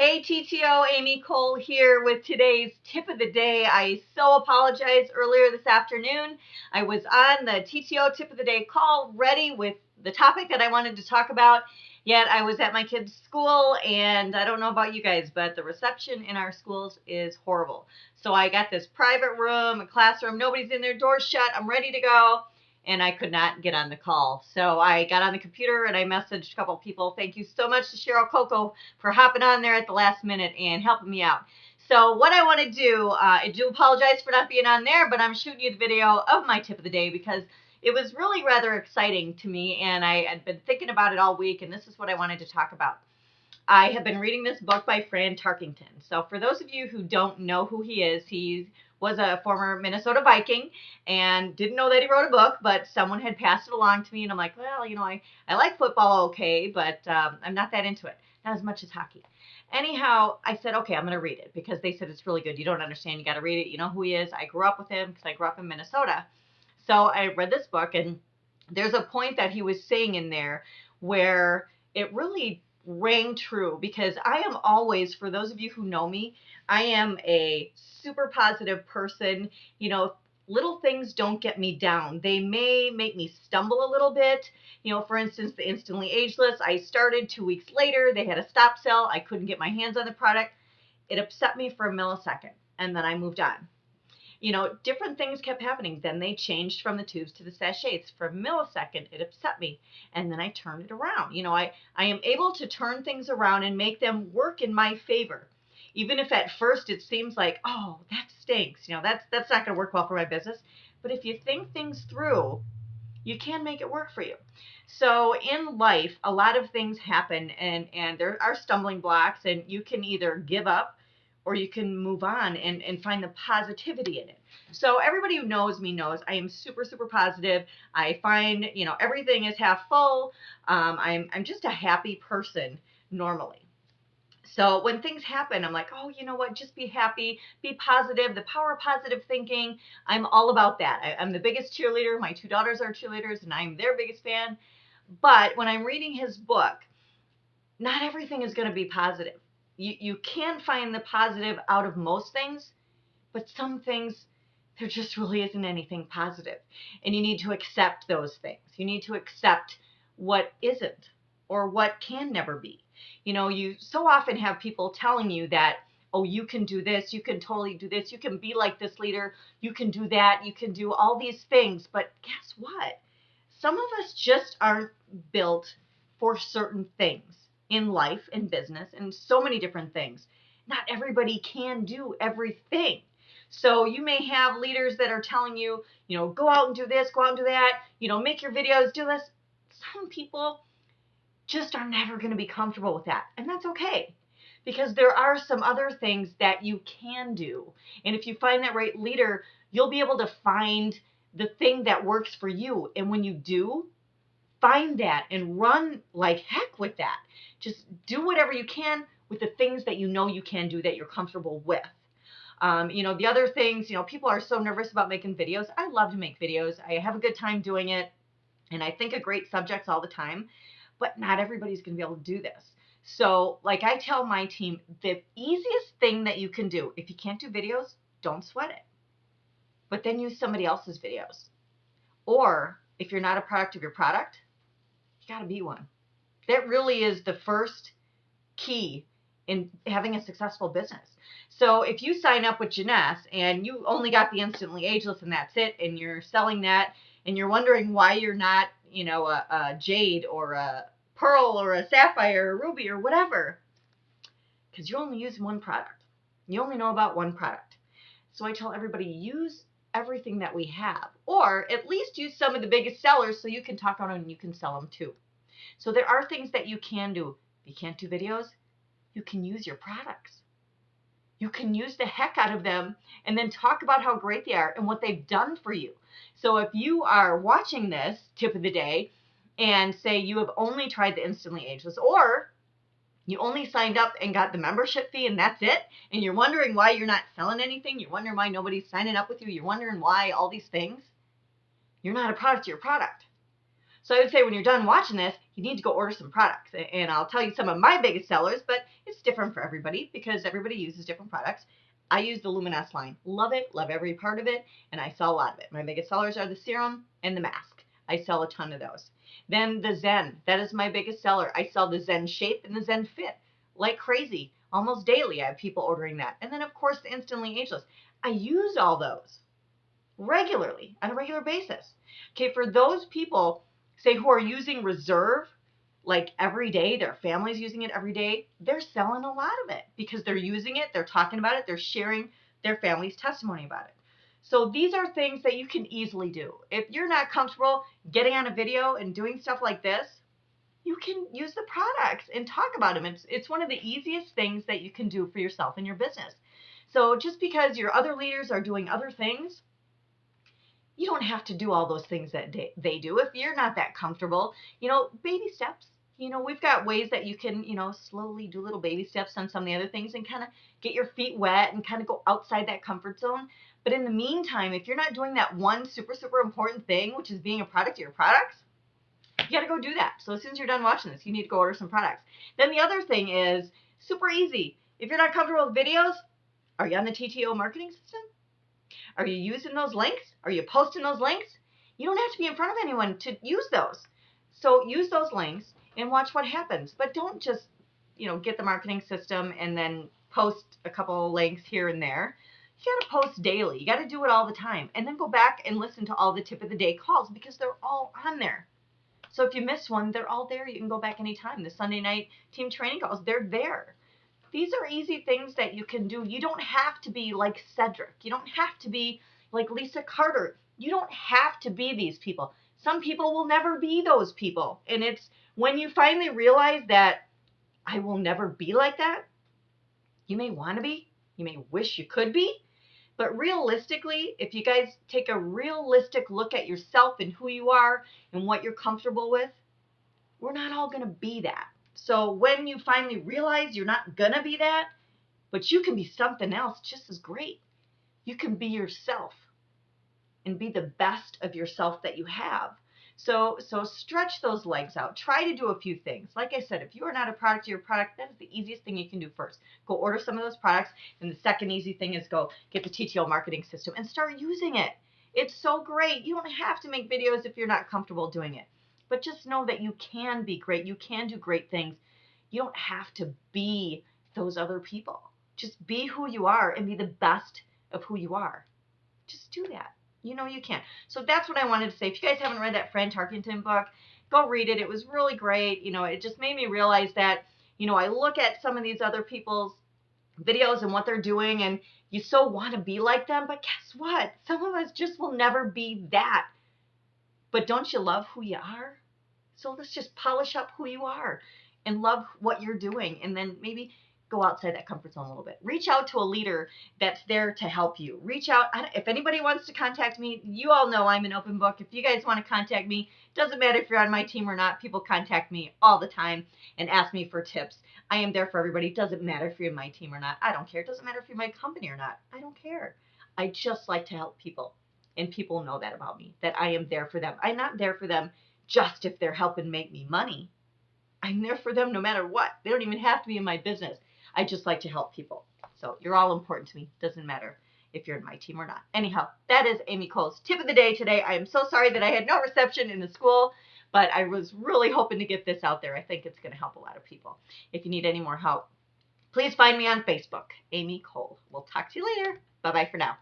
Hey TTO, Amy Cole here with today's tip of the day. I so apologize earlier this afternoon. I was on the TTO tip of the day call ready with the topic that I wanted to talk about, yet I was at my kid's school, and I don't know about you guys, but the reception in our schools is horrible. So I got this private room, a classroom, nobody's in there, doors shut, I'm ready to go, and I could not get on the call. So I got on the computer and I messaged a couple of people. Thank you so much to Cheryl Coco for hopping on there at the last minute and helping me out. So what I want to do, I do apologize for not being on there, but I'm shooting you the video of my tip of the day because it was really rather exciting to me, and I had been thinking about it all week, and this is what I wanted to talk about. I have been reading this book by Fran Tarkenton. So for those of you who don't know who he was a former Minnesota Viking and didn't know that he wrote a book, but someone had passed it along to me, and I'm like, well, I like football okay, but I'm not that into it. Not as much as hockey. Anyhow, I said, okay, I'm going to read it because they said it's really good. You don't understand. You got to read it. You know who he is. I grew up with him because I grew up in Minnesota. So I read this book, and there's a point that he was saying in there where it really rang true because I am always, for those of you who know me, I am a super positive person. Little things don't get me down. They may make me stumble a little bit. For instance, the Instantly Ageless, I started 2 weeks later. They had a stop sell. I couldn't get my hands on the product. It upset me for a millisecond, and then I moved on. Different things kept happening. Then they changed from the tubes to the sachets. For a millisecond, it upset me. And then I turned it around. I am able to turn things around and make them work in my favor. Even if at first it seems like, oh, that stinks. That's not going to work well for my business. But if you think things through, you can make it work for you. So in life, a lot of things happen, and there are stumbling blocks, and you can either give up or you can move on and find the positivity in it. So everybody who knows me knows I am super, super positive. I find, everything is half full. I'm just a happy person normally. So when things happen, I'm like, oh, you know what? Just be happy, be positive, the power of positive thinking. I'm all about that. I'm the biggest cheerleader. My two daughters are cheerleaders, and I'm their biggest fan. But when I'm reading his book, not everything is going to be positive. You can find the positive out of most things, but some things, there just really isn't anything positive. And you need to accept those things. You need to accept what isn't or what can never be. You so often have people telling you that, oh, you can do this, you can totally do this, you can be like this leader, you can do that, you can do all these things. But guess what? Some of us just aren't built for certain things in life and business and so many different things. Not everybody can do everything. So you may have leaders that are telling you, go out and do this, go out and do that, make your videos, do this. Some people just are never going to be comfortable with that. And that's okay, because there are some other things that you can do. And if you find that right leader, you'll be able to find the thing that works for you. And when you do, find that and run like heck with that. Just do whatever you can with the things that you can do that you're comfortable with. The other things, people are so nervous about making videos. I love to make videos. I have a good time doing it, and I think of great subjects all the time, but not everybody's going to be able to do this. So, like I tell my team, the easiest thing that you can do, if you can't do videos, don't sweat it. But then use somebody else's videos. Or if you're not a product of your product, you got to be one. That really is the first key in having a successful business. So if you sign up with Jeunesse and you only got the Instantly Ageless and that's it, and you're selling that, and you're wondering why you're not, a jade or a pearl or a sapphire or a ruby or whatever, because you only use one product. You only know about one product. So I tell everybody, use everything that we have, or at least use some of the biggest sellers so you can talk on them and you can sell them too. So there are things that you can do. If you can't do videos, you can use your products. You can use the heck out of them and then talk about how great they are and what they've done for you. So if you are watching this tip of the day and say you have only tried the Instantly Ageless, or you only signed up and got the membership fee and that's it, and you're wondering why you're not selling anything, you're wondering why nobody's signing up with you, you're wondering why all these things, you're not a product of your product. So I would say when you're done watching this, you need to go order some products. And I'll tell you some of my biggest sellers, but it's different for everybody because everybody uses different products. I use the Luminesce line. Love it, love every part of it, and I sell a lot of it. My biggest sellers are the serum and the mask. I sell a ton of those. Then the Zen, that is my biggest seller. I sell the Zen Shape and the Zen Fit like crazy. Almost daily I have people ordering that. And then of course the Instantly Ageless. I use all those regularly on a regular basis. Okay, for those people, say, who are using Reserve like every day, their family's using it every day, they're selling a lot of it because they're using it, they're talking about it, they're sharing their family's testimony about it. So these are things that you can easily do. If you're not comfortable getting on a video and doing stuff like this, you can use the products and talk about them. It's one of the easiest things that you can do for yourself and your business. So just because your other leaders are doing other things, you don't have to do all those things that they do. If you're not that comfortable, baby steps. We've got ways that you can, slowly do little baby steps on some of the other things and kind of get your feet wet and kind of go outside that comfort zone. But in the meantime, if you're not doing that one super, super important thing, which is being a product of your products, you got to go do that. So as soon as you're done watching this, you need to go order some products. Then the other thing is super easy. If you're not comfortable with videos, are you on the TTO marketing system? Are you using those links? Are you posting those links? You don't have to be in front of anyone to use those. So use those links and watch what happens. But don't just, get the marketing system and then post a couple of links here and there. You got to post daily. You got to do it all the time. And then go back and listen to all the tip of the day calls because they're all on there. So if you miss one, they're all there. You can go back anytime. The Sunday night team training calls, they're there. These are easy things that you can do. You don't have to be like Cedric. You don't have to be like Lisa Carter. You don't have to be these people. Some people will never be those people. And it's when you finally realize that I will never be like that, you may want to be, you may wish you could be, but realistically, if you guys take a realistic look at yourself and who you are and what you're comfortable with, we're not all going to be that. So when you finally realize you're not going to be that, but you can be something else just as great. You can be yourself and be the best of yourself that you have. So stretch those legs out. Try to do a few things. Like I said, if you are not a product of your product, that is the easiest thing you can do first. Go order some of those products. And the second easy thing is go get the TTO marketing system and start using it. It's so great. You don't have to make videos if you're not comfortable doing it. But just know that you can be great. You can do great things. You don't have to be those other people. Just be who you are and be the best of who you are. Just do that. You can. So that's what I wanted to say. If you guys haven't read that Fran Tarkenton book, go read it. It was really great. It just made me realize that, I look at some of these other people's videos and what they're doing, and you so want to be like them. But guess what? Some of us just will never be that. But don't you love who you are? So let's just polish up who you are and love what you're doing. And then maybe go outside that comfort zone a little bit. Reach out to a leader that's there to help you. Reach out. If anybody wants to contact me, you all know I'm an open book. If you guys want to contact me, doesn't matter if you're on my team or not. People contact me all the time and ask me for tips. I am there for everybody. It doesn't matter if you're in my team or not. I don't care. It doesn't matter if you're in my company or not. I don't care. I just like to help people. And people know that about me, that I am there for them. I'm not there for them just if they're helping make me money. I'm there for them no matter what. They don't even have to be in my business. I just like to help people. So you're all important to me. Doesn't matter if you're in my team or not. Anyhow, that is Amy Cole's tip of the day today. I am so sorry that I had no reception in the school, but I was really hoping to get this out there. I think it's going to help a lot of people. If you need any more help, please find me on Facebook, Amy Cole. We'll talk to you later. Bye-bye for now.